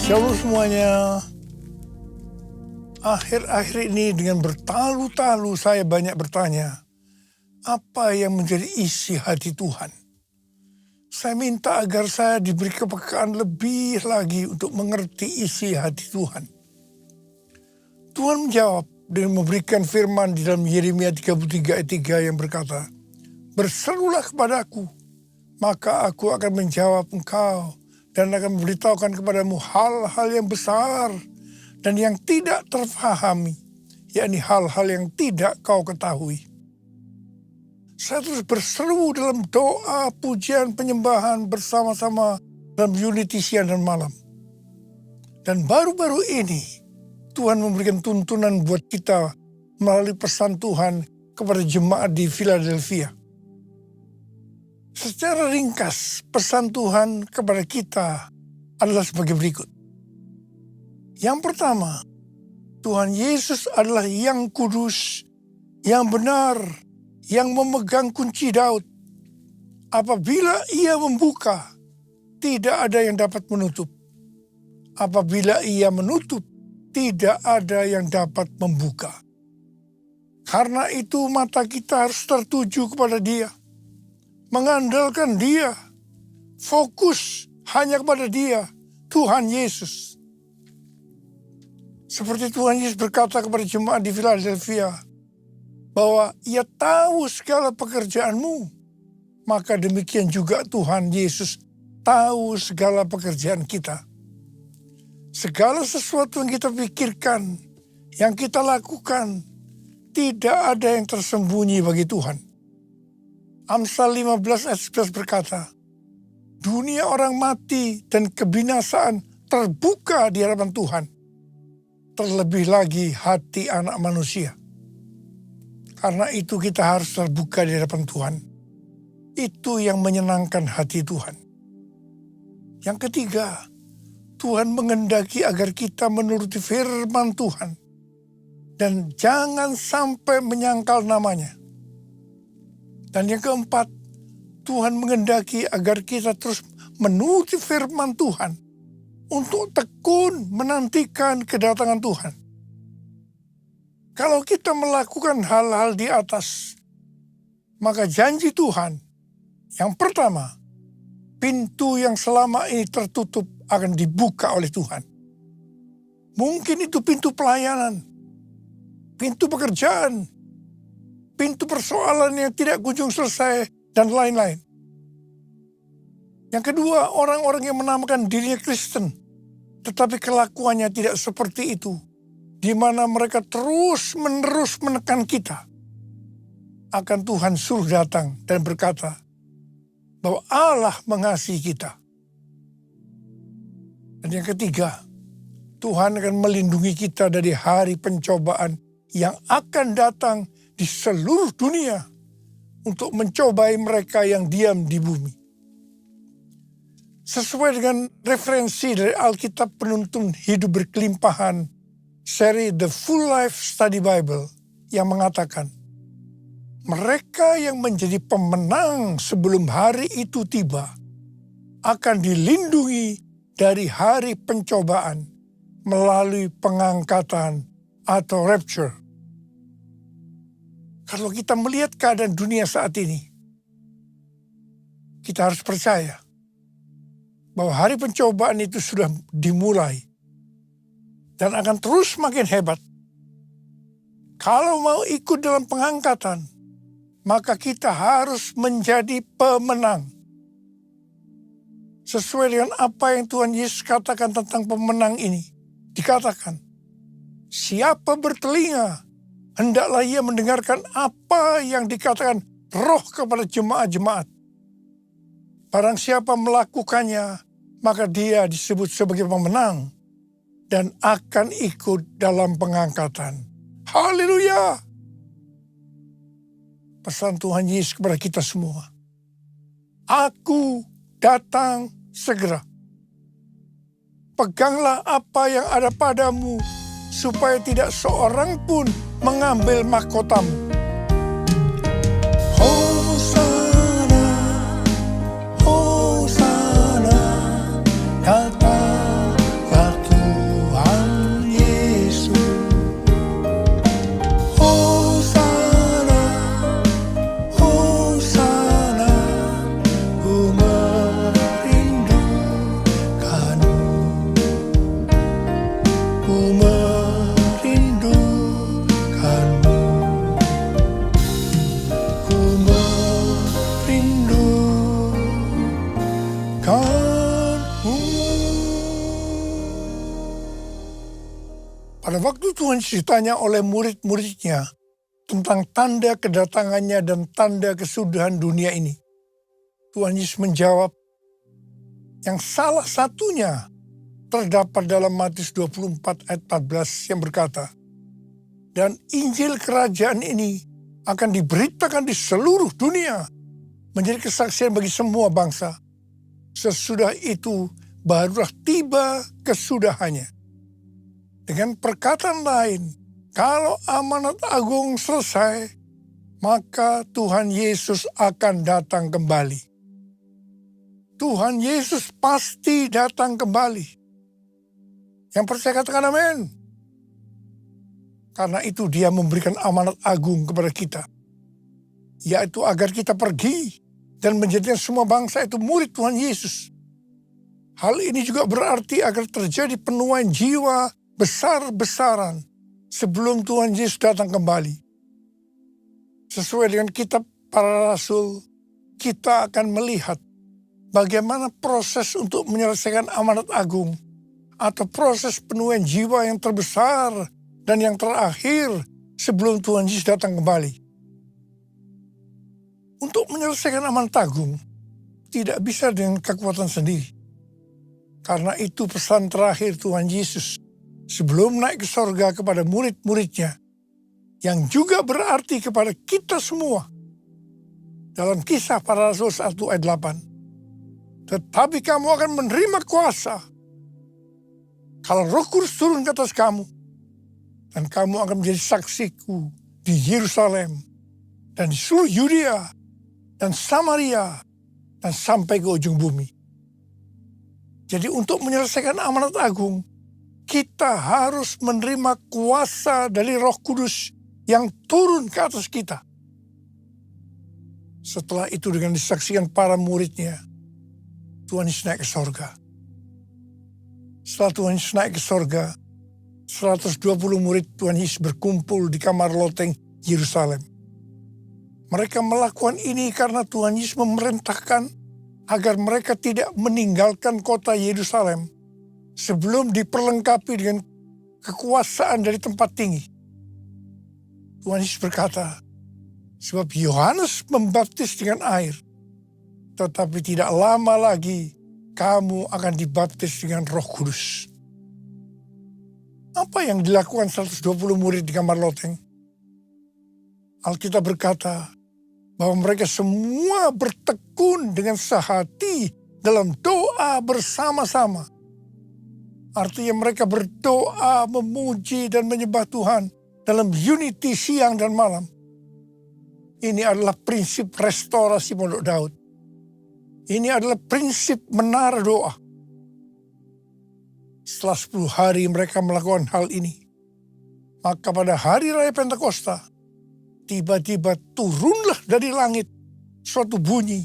Shalom semuanya. Akhir-akhir ini dengan bertalu-talu saya banyak bertanya, apa yang menjadi isi hati Tuhan? Saya minta agar saya diberi kepekaan lebih lagi untuk mengerti isi hati Tuhan. Tuhan menjawab dengan memberikan firman di dalam Yeremia 33 ayat 3 yang berkata, "Berserulah kepadaku, maka aku akan menjawab engkau dan akan memberitahukan kepadamu hal-hal yang besar dan yang tidak terfahami, yakni hal-hal yang tidak kau ketahui." Saya terus berseru dalam doa, pujian, penyembahan bersama-sama dalam unity siang dan malam. Dan baru-baru ini Tuhan memberikan tuntunan buat kita melalui pesan Tuhan kepada jemaat di Philadelphia. Secara ringkas, pesan Tuhan kepada kita adalah sebagai berikut. Yang pertama, Tuhan Yesus adalah yang kudus, yang benar, yang memegang kunci Daud. Apabila ia membuka, tidak ada yang dapat menutup. Apabila ia menutup, tidak ada yang dapat membuka. Karena itu mata kita harus tertuju kepada Dia. Mengandalkan Dia, fokus hanya kepada Dia, Tuhan Yesus. Seperti Tuhan Yesus berkata kepada jemaat di Philadelphia, bahwa Ia tahu segala pekerjaanmu, maka demikian juga Tuhan Yesus tahu segala pekerjaan kita. Segala sesuatu yang kita pikirkan, yang kita lakukan, tidak ada yang tersembunyi bagi Tuhan. Amsal 15 ayat 11 berkata, dunia orang mati dan kebinasaan terbuka di hadapan Tuhan. Terlebih lagi hati anak manusia. Karena itu kita harus terbuka di hadapan Tuhan. Itu yang menyenangkan hati Tuhan. Yang ketiga, Tuhan menghendaki agar kita menuruti firman Tuhan. Dan jangan sampai menyangkal namanya. Dan yang keempat, Tuhan menghendaki agar kita terus menuruti firman Tuhan untuk tekun menantikan kedatangan Tuhan. Kalau kita melakukan hal-hal di atas, maka janji Tuhan, yang pertama, pintu yang selama ini tertutup akan dibuka oleh Tuhan. Mungkin itu pintu pelayanan, pintu pekerjaan, pintu persoalan yang tidak kunjung selesai, dan lain-lain. Yang kedua, orang-orang yang menamakan dirinya Kristen, tetapi kelakuannya tidak seperti itu, di mana mereka terus-menerus menekan kita. Akan Tuhan suruh datang dan berkata, bahwa Allah mengasihi kita. Dan yang ketiga, Tuhan akan melindungi kita dari hari pencobaan yang akan datang di seluruh dunia untuk mencobai mereka yang diam di bumi. Sesuai dengan referensi dari Alkitab Penuntun Hidup Berkelimpahan, seri The Full Life Study Bible, yang mengatakan, mereka yang menjadi pemenang sebelum hari itu tiba akan dilindungi dari hari pencobaan melalui pengangkatan atau rapture. Kalau kita melihat keadaan dunia saat ini, kita harus percaya bahwa hari pencobaan itu sudah dimulai dan akan terus makin hebat. Kalau mau ikut dalam pengangkatan, maka kita harus menjadi pemenang. Sesuai dengan apa yang Tuhan Yesus katakan tentang pemenang ini, dikatakan, siapa bertelinga, hendaklah ia mendengarkan apa yang dikatakan Roh kepada jemaat-jemaat. Barang siapa melakukannya, maka dia disebut sebagai pemenang dan akan ikut dalam pengangkatan. Haleluya! Pesan Tuhan Yesus kepada kita semua. Aku datang segera. Peganglah apa yang ada padamu, supaya tidak seorang pun mengambil mahkotamu. Hosana, Hosana, datanglah merindukanmu. Pada waktu Tuhan Yesus ditanya oleh murid-muridnya tentang tanda kedatangannya dan tanda kesudahan dunia ini, Tuhan Yesus menjawab yang salah satunya terdapat dalam Matius 24 ayat 14 yang berkata, dan Injil kerajaan ini akan diberitakan di seluruh dunia menjadi kesaksian bagi semua bangsa. Sesudah itu barulah tiba kesudahannya. Dengan perkataan lain, kalau amanat agung selesai, maka Tuhan Yesus akan datang kembali. Tuhan Yesus pasti datang kembali. Yang percaya katakan amin. Karena itu dia memberikan amanat agung kepada kita, yaitu agar kita pergi dan menjadikan semua bangsa itu murid Tuhan Yesus. Hal ini juga berarti agar terjadi penuaian jiwa besar-besaran sebelum Tuhan Yesus datang kembali. Sesuai dengan kitab para rasul, kita akan melihat bagaimana proses untuk menyelesaikan amanat agung atau proses penuaian jiwa yang terbesar dan yang terakhir sebelum Tuhan Yesus datang kembali. Untuk menyelesaikan amanat agung tidak bisa dengan kekuatan sendiri. Karena itu pesan terakhir Tuhan Yesus sebelum naik ke sorga kepada murid-muridnya, yang juga berarti kepada kita semua. Dalam Kisah Para Rasul 1 ayat 8. Tetapi kamu akan menerima kuasa kalau Roh Kudus turun ke atas kamu, dan kamu akan menjadi saksiku di Yerusalem dan di seluruh Yudea dan Samaria dan sampai ke ujung bumi. Jadi untuk menyelesaikan amanat agung, kita harus menerima kuasa dari Roh Kudus yang turun ke atas kita. Setelah itu dengan disaksikan para muridnya, Tuhan Yesus naik ke sorga. Setelah Tuhan Yesus naik ke sorga, 120 murid Tuhan Yesus berkumpul di kamar loteng Yerusalem. Mereka melakukan ini karena Tuhan Yesus memerintahkan agar mereka tidak meninggalkan kota Yerusalem sebelum diperlengkapi dengan kekuasaan dari tempat tinggi. Tuhan Yesus berkata, sebab Yohanes membaptis dengan air, tetapi tidak lama lagi kamu akan dibaptis dengan Roh Kudus. Apa yang dilakukan 120 murid di kamar loteng? Alkitab berkata bahwa mereka semua bertekun dengan sehati dalam doa bersama-sama. Artinya mereka berdoa, memuji dan menyembah Tuhan dalam unity siang dan malam. Ini adalah prinsip restorasi Pondok Daud. Ini adalah prinsip menara doa. Setelah 10 hari mereka melakukan hal ini, maka pada hari raya Pentakosta, tiba-tiba turunlah dari langit suatu bunyi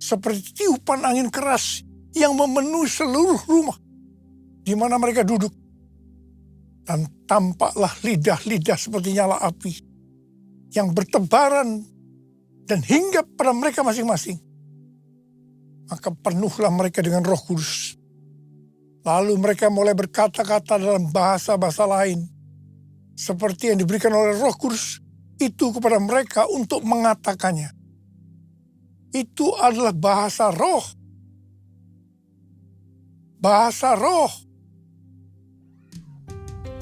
seperti tiupan angin keras yang memenuhi seluruh rumah di mana mereka duduk. Dan tampaklah lidah-lidah seperti nyala api yang bertebaran dan hinggap pada mereka masing-masing. Maka penuhlah mereka dengan Roh Kudus. Lalu mereka mulai berkata-kata dalam bahasa-bahasa lain, seperti yang diberikan oleh Roh Kudus itu kepada mereka untuk mengatakannya. Itu adalah bahasa roh. Bahasa roh.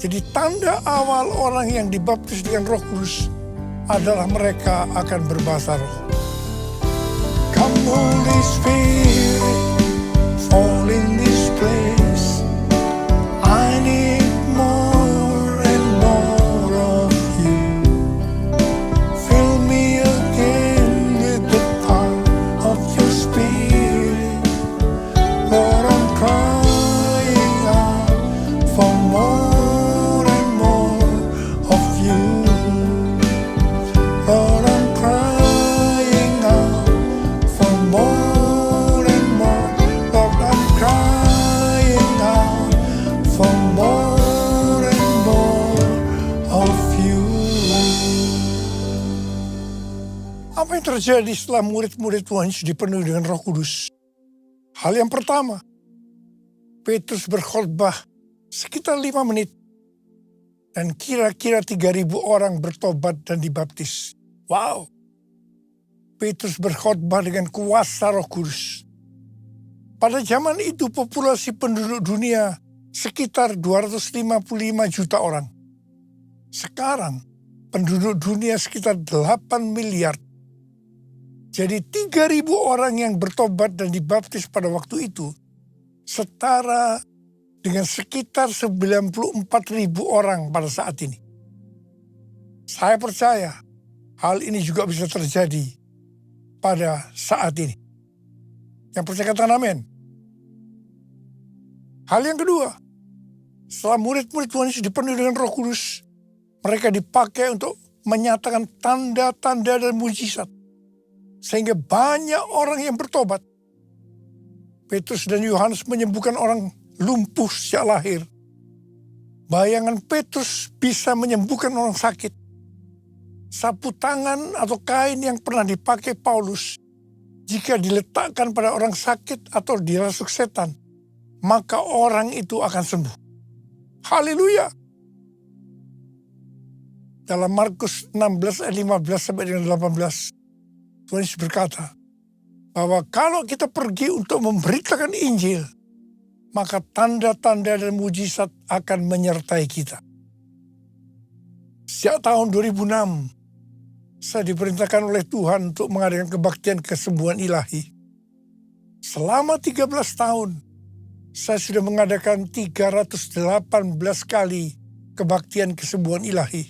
Jadi tanda awal orang yang dibaptis dengan Roh Kudus adalah mereka akan berbahasa roh. Come Holy Spirit, fall in this place. I need more and more of you. Fill me again with the power of your Spirit. Lord, I'm crying out for more and more of you. Lord, I'm crying out for more terjadi setelah murid-murid Tuhan Yesus dipenuhi dengan Roh Kudus? Hal yang pertama, Petrus berkhotbah sekitar 5 menit. Dan kira-kira 3.000 orang bertobat dan dibaptis. Wow! Petrus berkhotbah dengan kuasa Roh Kudus. Pada zaman itu populasi penduduk dunia sekitar 255 juta orang. Sekarang penduduk dunia sekitar 8 miliar. Jadi 3.000 orang yang bertobat dan dibaptis pada waktu itu setara dengan sekitar 94.000 orang pada saat ini. Saya percaya hal ini juga bisa terjadi pada saat ini. Yang percaya katakan amin. Hal yang kedua, setelah murid-murid Tuhan Yesus dipenuhi dengan Roh Kudus, mereka dipakai untuk menyatakan tanda-tanda dan mujizat. Sehingga banyak orang yang bertobat. Petrus dan Yohanes menyembuhkan orang lumpuh sejak lahir. Bayangan Petrus bisa menyembuhkan orang sakit. Sapu tangan atau kain yang pernah dipakai Paulus, jika diletakkan pada orang sakit atau dirasuk setan, maka orang itu akan sembuh. Haleluya! Dalam Markus 16 ayat 15 sampai dengan 18, Tuhan Yesus berkata bahwa kalau kita pergi untuk memberitakan Injil, maka tanda-tanda dan mujizat akan menyertai kita. Sejak tahun 2006, saya diperintahkan oleh Tuhan untuk mengadakan kebaktian kesembuhan ilahi. Selama 13 tahun, saya sudah mengadakan 318 kali kebaktian kesembuhan ilahi.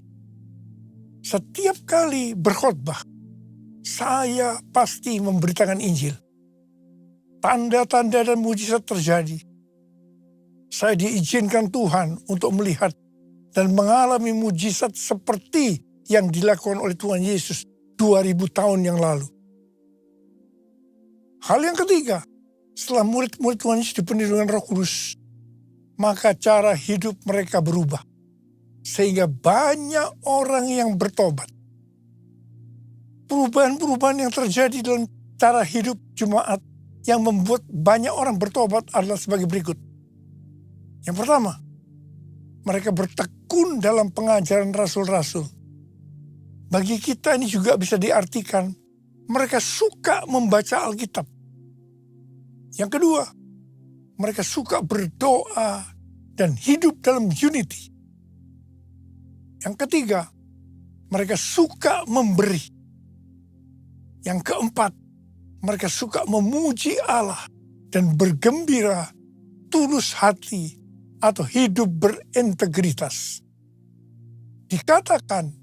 Setiap kali berkhotbah, saya pasti memberitakan Injil. Tanda-tanda dan mujizat terjadi. Saya diizinkan Tuhan untuk melihat dan mengalami mujizat seperti yang dilakukan oleh Tuhan Yesus 2000 tahun yang lalu. Hal yang ketiga, setelah murid-murid Tuhan Yesus dipenuhi dengan Roh Kudus, maka cara hidup mereka berubah. Sehingga banyak orang yang bertobat. Perubahan-perubahan yang terjadi dalam cara hidup jemaat yang membuat banyak orang bertobat adalah sebagai berikut. Yang pertama, mereka bertekun dalam pengajaran rasul-rasul. Bagi kita ini juga bisa diartikan, mereka suka membaca Alkitab. Yang kedua, mereka suka berdoa dan hidup dalam unity. Yang ketiga, mereka suka memberi. Yang keempat, mereka suka memuji Allah dan bergembira, tulus hati, atau hidup berintegritas. Dikatakan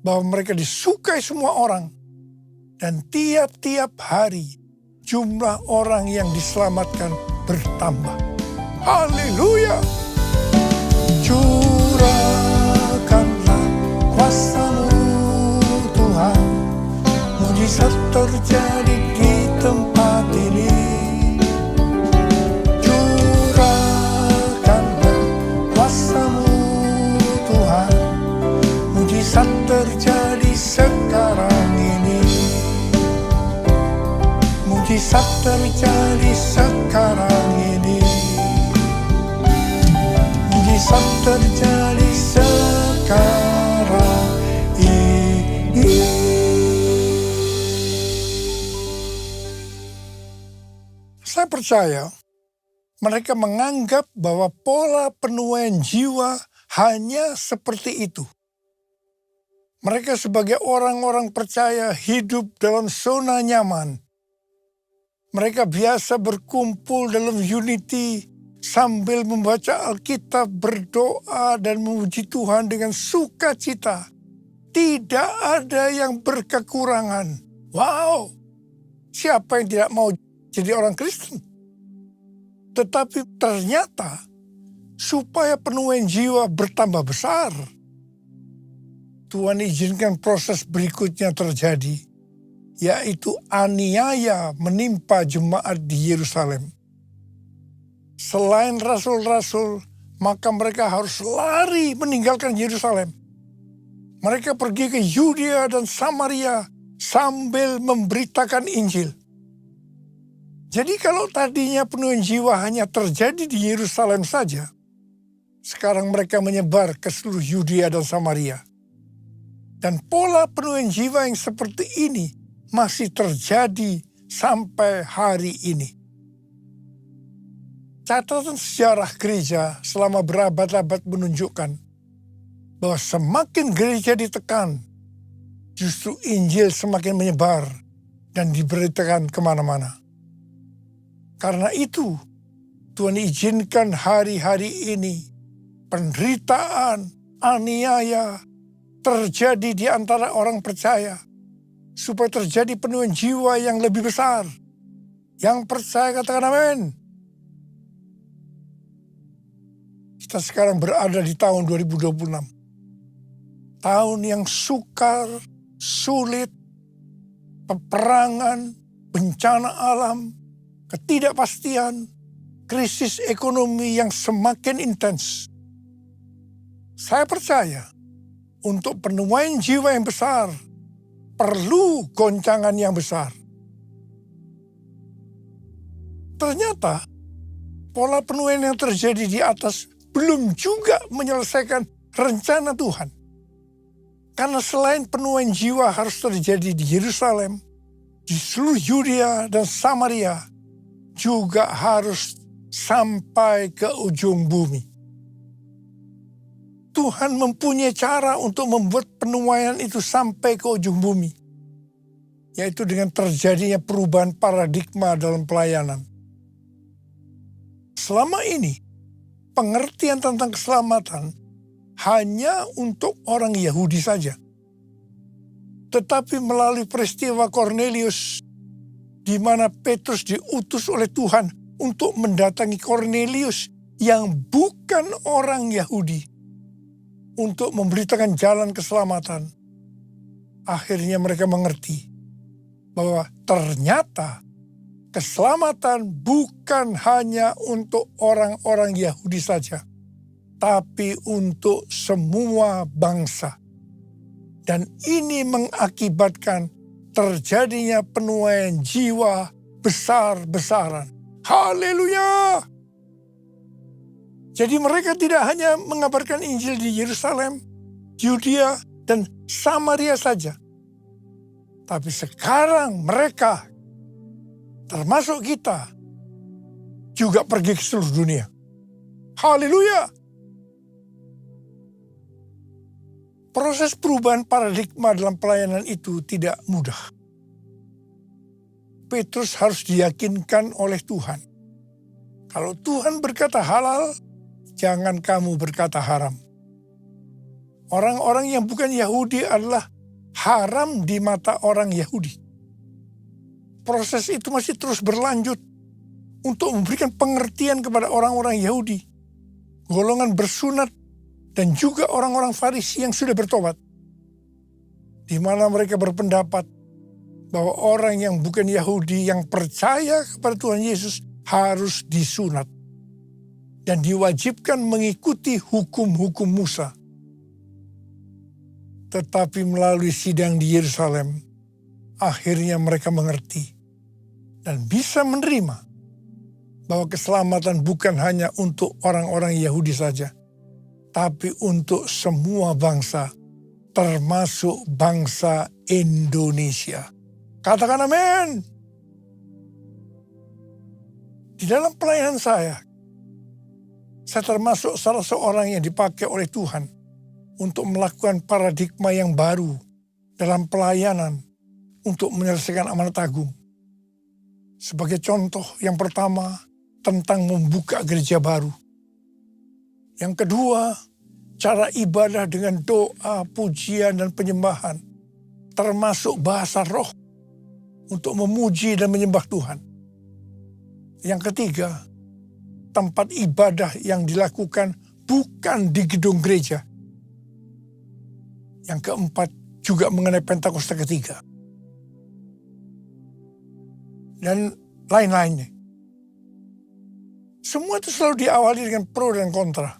bahwa mereka disukai semua orang, dan tiap-tiap hari jumlah orang yang diselamatkan bertambah. Haleluya! Curahkanlah kuasa-Mu Tuhan, mujizat terjadi di tempat ini. Curahkanlah kuasa-Mu Tuhan, mujizat terjadi sekarang ini. Mujizat terjadi sekarang ini. Mujizat terjadi sekarang ini. Saya percaya mereka menganggap bahwa pola penuaian jiwa hanya seperti itu. Mereka sebagai orang-orang percaya hidup dalam zona nyaman. Mereka biasa berkumpul dalam unity sambil membaca Alkitab, berdoa dan memuji Tuhan dengan sukacita. Tidak ada yang berkekurangan. Wow! Siapa yang tidak mau jadi orang Kristen? Tetapi ternyata supaya penuaian jiwa bertambah besar, Tuhan izinkan proses berikutnya terjadi, yaitu aniaya menimpa jemaat di Yerusalem. Selain rasul-rasul, maka mereka harus lari meninggalkan Yerusalem. Mereka pergi ke Yudea dan Samaria sambil memberitakan Injil. Jadi kalau tadinya penuaian jiwa hanya terjadi di Yerusalem saja, sekarang mereka menyebar ke seluruh Yudea dan Samaria. Dan pola penuaian jiwa yang seperti ini masih terjadi sampai hari ini. Catatan sejarah gereja selama berabad-abad menunjukkan bahwa semakin gereja ditekan, justru Injil semakin menyebar dan diberitakan kemana-mana. Karena itu, Tuhan izinkan hari-hari ini penderitaan, aniaya terjadi di antara orang percaya, supaya terjadi penuaian jiwa yang lebih besar. Yang percaya katakan amin. Kita sekarang berada di tahun 2026. Tahun yang sukar, sulit, peperangan, bencana alam, ketidakpastian, krisis ekonomi yang semakin intens. Saya percaya untuk penuaian jiwa yang besar perlu goncangan yang besar. Ternyata pola penuaian yang terjadi di atas belum juga menyelesaikan rencana Tuhan. Karena selain penuaian jiwa harus terjadi di Yerusalem, di seluruh Yudea dan Samaria, juga harus sampai ke ujung bumi. Tuhan mempunyai cara untuk membuat penuaian itu sampai ke ujung bumi, yaitu dengan terjadinya perubahan paradigma dalam pelayanan. Selama ini, pengertian tentang keselamatan hanya untuk orang Yahudi saja. Tetapi melalui peristiwa Kornelius, di mana Petrus diutus oleh Tuhan untuk mendatangi Kornelius yang bukan orang Yahudi, untuk memberitakan jalan keselamatan. Akhirnya mereka mengerti bahwa ternyata keselamatan bukan hanya untuk orang-orang Yahudi saja, tapi untuk semua bangsa. Dan ini mengakibatkan terjadinya penuaian jiwa besar-besaran. Haleluya! Jadi mereka tidak hanya mengabarkan Injil di Yerusalem, Yudea, dan Samaria saja. Tapi sekarang mereka, termasuk kita, juga pergi ke seluruh dunia. Haleluya! Proses perubahan paradigma dalam pelayanan itu tidak mudah. Petrus harus diyakinkan oleh Tuhan. Kalau Tuhan berkata halal, jangan kamu berkata haram. Orang-orang yang bukan Yahudi adalah haram di mata orang Yahudi. Proses itu masih terus berlanjut untuk memberikan pengertian kepada orang-orang Yahudi, golongan bersunat, dan juga orang-orang Farisi yang sudah bertobat, di mana mereka berpendapat bahwa orang yang bukan Yahudi yang percaya kepada Tuhan Yesus harus disunat dan diwajibkan mengikuti hukum-hukum Musa. Tetapi melalui sidang di Yerusalem, akhirnya mereka mengerti dan bisa menerima bahwa keselamatan bukan hanya untuk orang-orang Yahudi saja, tapi untuk semua bangsa, termasuk bangsa Indonesia. Katakan amin. Di dalam pelayanan saya termasuk salah seorang yang dipakai oleh Tuhan untuk melakukan paradigma yang baru dalam pelayanan untuk menyelesaikan amanat agung. Sebagai contoh, yang pertama tentang membuka gereja baru. Yang kedua, cara ibadah dengan doa, pujian, dan penyembahan, termasuk bahasa roh untuk memuji dan menyembah Tuhan. Yang ketiga, tempat ibadah yang dilakukan bukan di gedung gereja. Yang keempat, juga mengenai Pentakosta ketiga. Dan lain-lainnya. Semua itu selalu diawali dengan pro dan kontra.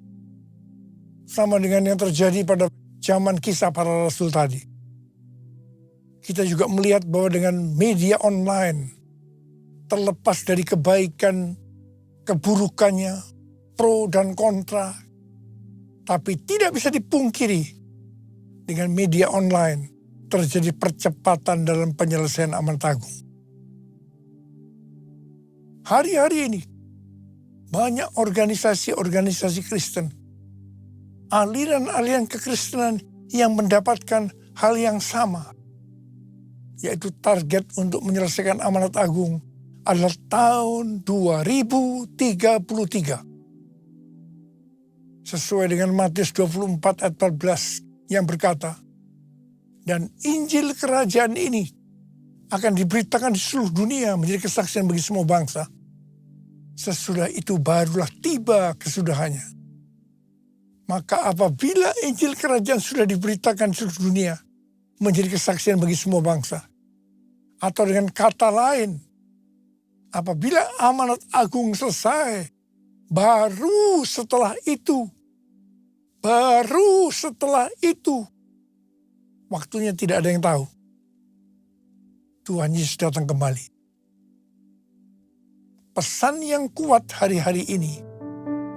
Sama dengan yang terjadi pada zaman kisah para rasul tadi. kita juga melihat bahwa dengan media online, terlepas dari kebaikan, keburukannya, pro dan kontra, tapi tidak bisa dipungkiri dengan media online terjadi percepatan dalam penyelesaian amanat agung. Hari-hari ini banyak organisasi-organisasi Kristen, aliran-aliran kekristenan yang mendapatkan hal yang sama, yaitu target untuk menyelesaikan amanat agung adalah tahun 2033. Sesuai dengan Matius 24 ayat 14 yang berkata, dan Injil kerajaan ini akan diberitakan di seluruh dunia menjadi kesaksian bagi semua bangsa. Sesudah itu barulah tiba kesudahannya. Maka apabila Injil kerajaan sudah diberitakan di seluruh dunia menjadi kesaksian bagi semua bangsa. Atau dengan kata lain, apabila amanat agung selesai, baru setelah itu, waktunya tidak ada yang tahu, Tuhan Yesus datang kembali. Pesan yang kuat hari-hari ini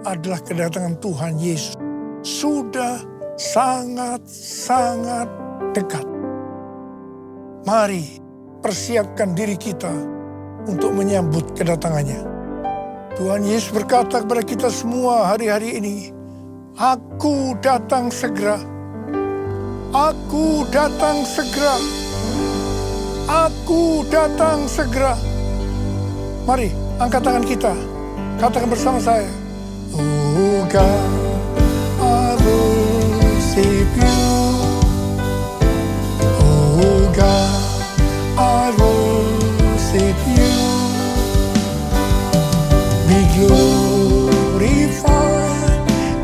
adalah kedatangan Tuhan Yesus sudah sangat-sangat dekat. Mari persiapkan diri kita untuk menyambut kedatangannya. Tuhan Yesus berkata kepada kita semua hari-hari ini, Aku datang segera. Aku datang segera. Aku datang segera. Mari angkat tangan kita. Katakan bersama saya. Oh God, I worship you. Oh God, I worship you. Be glorified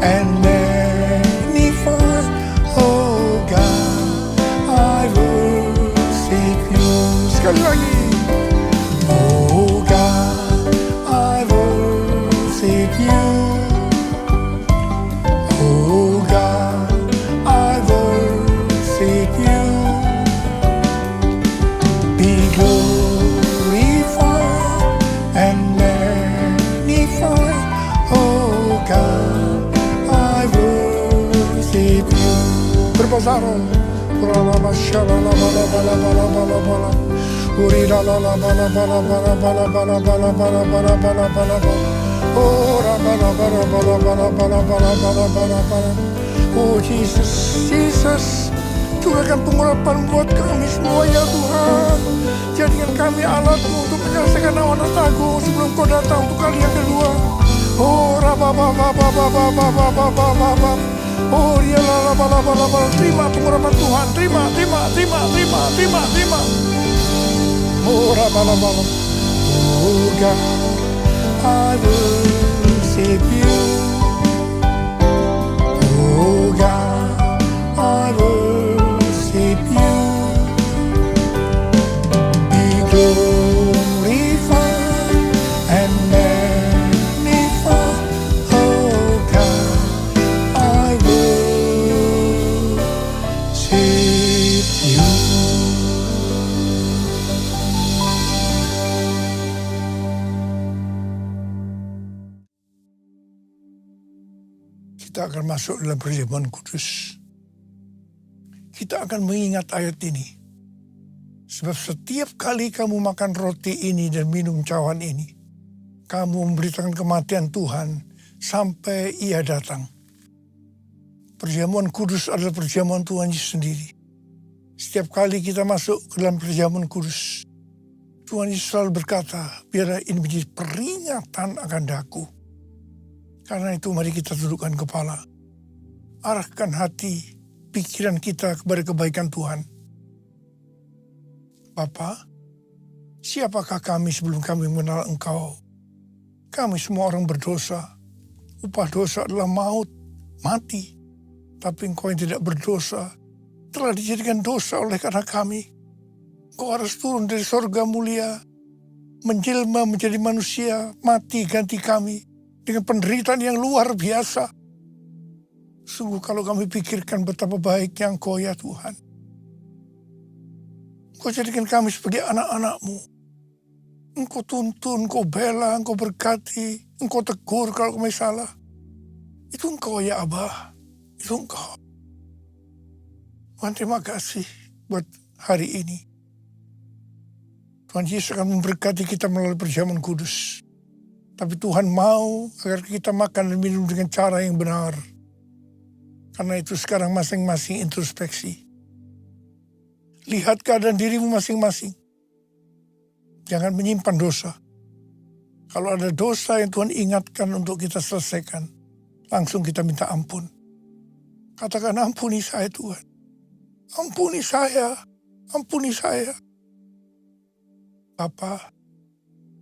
and magnified. Oh God, I worship you. Sekali lagi. Oh God, I worship you. Oh God, I worship you. Be glorified and magnified. Oh God, I worship you. Berbasaro. Kuralama shalala bala bala bala bala bala. Urila la la bala bala bala bala bala bala bala bala bala bala bala. Oh bala bala bala bala bala bala bala bala bala. Oh Jesus, Jesus, curahkan pengurapan buat kami semua ya Tuhan. Jadikan kami alat-Mu untuk menyelesaikan amanat agung sebelum Kau datang untuk kali yang kedua. Oh rabababababababababababab. Oh ya la bala bala bala. Terima pengurapan Tuhan, terima. Oh rababababab. Oh God, I worship you. Oh God, I worship you. Be glorified and magnified. Oh God, I worship you. Kita akan masuk dalam perjamuan kudus. Kita akan mengingat ayat ini. Sebab setiap kali kamu makan roti ini dan minum cawan ini, kamu memberitakan kematian Tuhan sampai Ia datang. Perjamuan kudus adalah perjamuan Tuhan Yesus sendiri. Setiap kali kita masuk ke dalam perjamuan kudus, Tuhan Yesus selalu berkata, biarlah ini menjadi peringatan akan daku. Karena itu mari kita dudukkan kepala. Arahkan hati, pikiran kita kepada kebaikan Tuhan. Bapa, siapakah kami sebelum kami mengenal Engkau? Kami semua orang berdosa. Upah dosa adalah maut, mati. Tapi Engkau yang tidak berdosa telah dijadikan dosa oleh karena kami. Engkau harus turun dari sorga mulia, menjelma menjadi manusia, mati ganti kami. Dengan penderitaan yang luar biasa. Sungguh kalau kami pikirkan betapa baiknya Engkau ya Tuhan. Engkau jadikan kami sebagai anak-anak-Mu. Engkau tuntun, Engkau bela, Engkau berkati, Engkau tegur kalau kami salah. Itu Engkau ya Abah, itu Engkau. Tuhan terima kasih buat hari ini. Tuhan Yesus akan memberkati kita melalui perjamuan kudus. Tapi Tuhan mau agar kita makan dan minum dengan cara yang benar. Karena itu sekarang masing-masing introspeksi. Lihat keadaan dirimu masing-masing. Jangan menyimpan dosa. Kalau ada dosa yang Tuhan ingatkan untuk kita selesaikan, langsung kita minta ampun. Katakan, ampuni saya Tuhan. Ampuni saya. Ampuni saya. Bapa,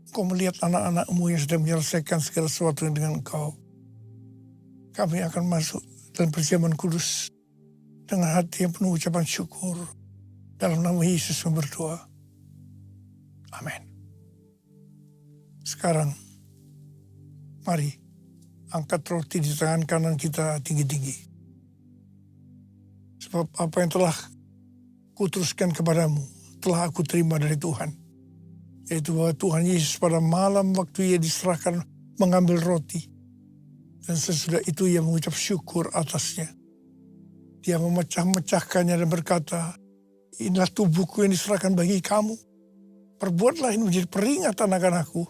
Engkau melihat anak-anak-Mu yang sedang menyelesaikan segala sesuatu dengan Engkau. Kami akan masuk dalam perjamuan kudus dengan hati yang penuh ucapan syukur. Dalam nama Yesus berdoa. Amin. Sekarang, mari angkat roti di tangan kanan kita tinggi-tinggi. Sebab apa yang telah kuteruskan kepadamu, telah aku terima dari Tuhan. Yaitu bahwa Tuhan Yesus pada malam waktu Ia diserahkan mengambil roti. Dan sesudah itu Ia mengucap syukur atasnya. Dia memecah-mecahkannya dan berkata, inilah tubuhku yang diserahkan bagi kamu. Perbuatlah ini menjadi peringatan akan aku.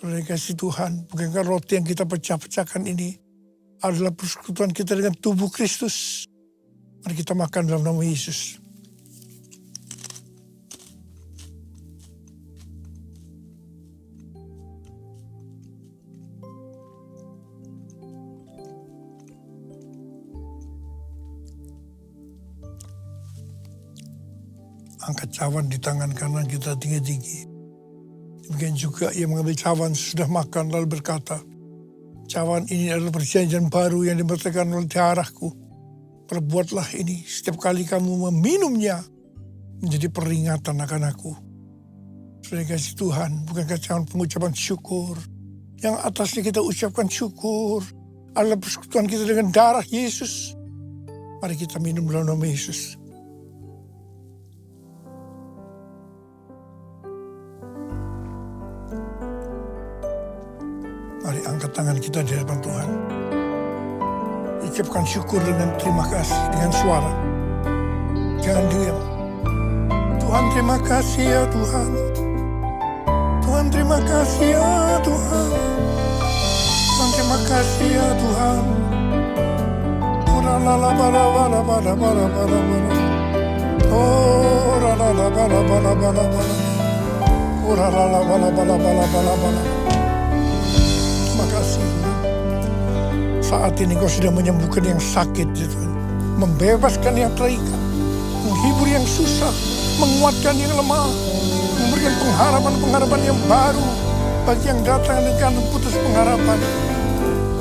Saudara kasih Tuhan, bukankah roti yang kita pecah-pecahkan ini adalah persekutuan kita dengan tubuh Kristus. Mari kita makan dalam nama Yesus. Angkat cawan di tangan kanan kita tinggi-tinggi. Demikian juga Ia mengambil cawan sudah makan lalu berkata, cawan ini adalah perjanjian baru yang diberitakan oleh darahku. Perbuatlah ini setiap kali kamu meminumnya menjadi peringatan akan aku. Saudara kasih Tuhan, bukankah cawan pengucapan syukur? Yang atasnya kita ucapkan syukur adalah persekutuan kita dengan darah Yesus. Mari kita minum dalam nama Yesus. Mari angkat tangan kita di hadapan Tuhan. Ucapkan syukur dengan terima kasih, dengan suara. Jangan diam. Tuhan terima kasih ya Tuhan. Tuhan terima kasih ya Tuhan. Tuhan terima kasih ya Tuhan. Terima kasih Tuhan. Saat ini Kau sudah menyembuhkan yang sakit Tuhan. Membebaskan yang terikat. Menghibur yang susah. Menguatkan yang lemah. Memberikan pengharapan-pengharapan yang baru. Bagi yang datang dengan putus pengharapan.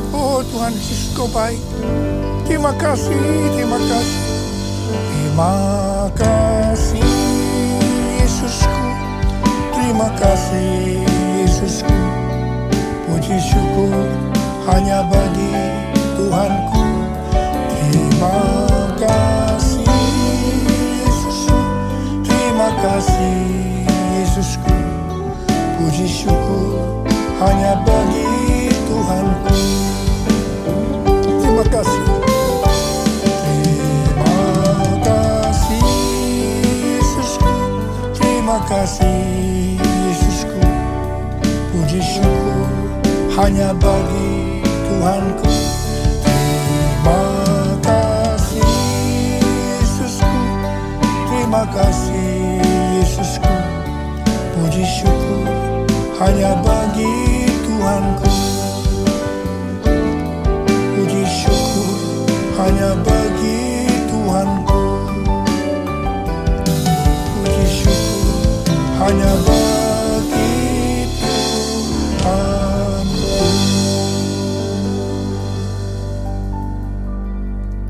Oh Tuhan Yesus Kau baik. Terima kasih, terima kasih. Terima kasih Yesusku. Terima kasih Yesusku. Puji syukur hanya bagi Tuhanku. Terima kasih Yesusku. Terima kasih Yesusku. Puji syukur hanya bagi Tuhanku. Terima kasih. Terima kasih Yesusku. Terima kasih Yesusku. Puji syukur hanya bagi Tuhanku. Terima kasih Yesusku. Terima kasih Yesusku. Puji syukur hanya bagi Tuhanku. Puji syukur hanya bagi Tuhanku. Puji syukur hanya bagi Tuhanku.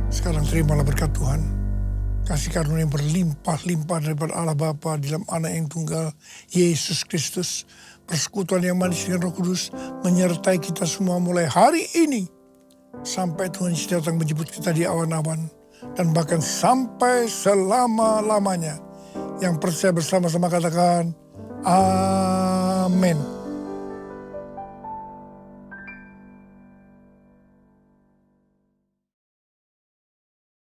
Sekarang terimalah berkat Tuhan. Kasih karunia yang berlimpah-limpah daripada Allah Bapa di dalam Anak yang tunggal, Yesus Kristus. Persekutuan yang manis dengan Roh Kudus menyertai kita semua mulai hari ini. Sampai Tuhan Yesus datang menjemput kita di awan-awan. Dan bahkan sampai selama-lamanya. Yang percaya bersama-sama katakan, amin.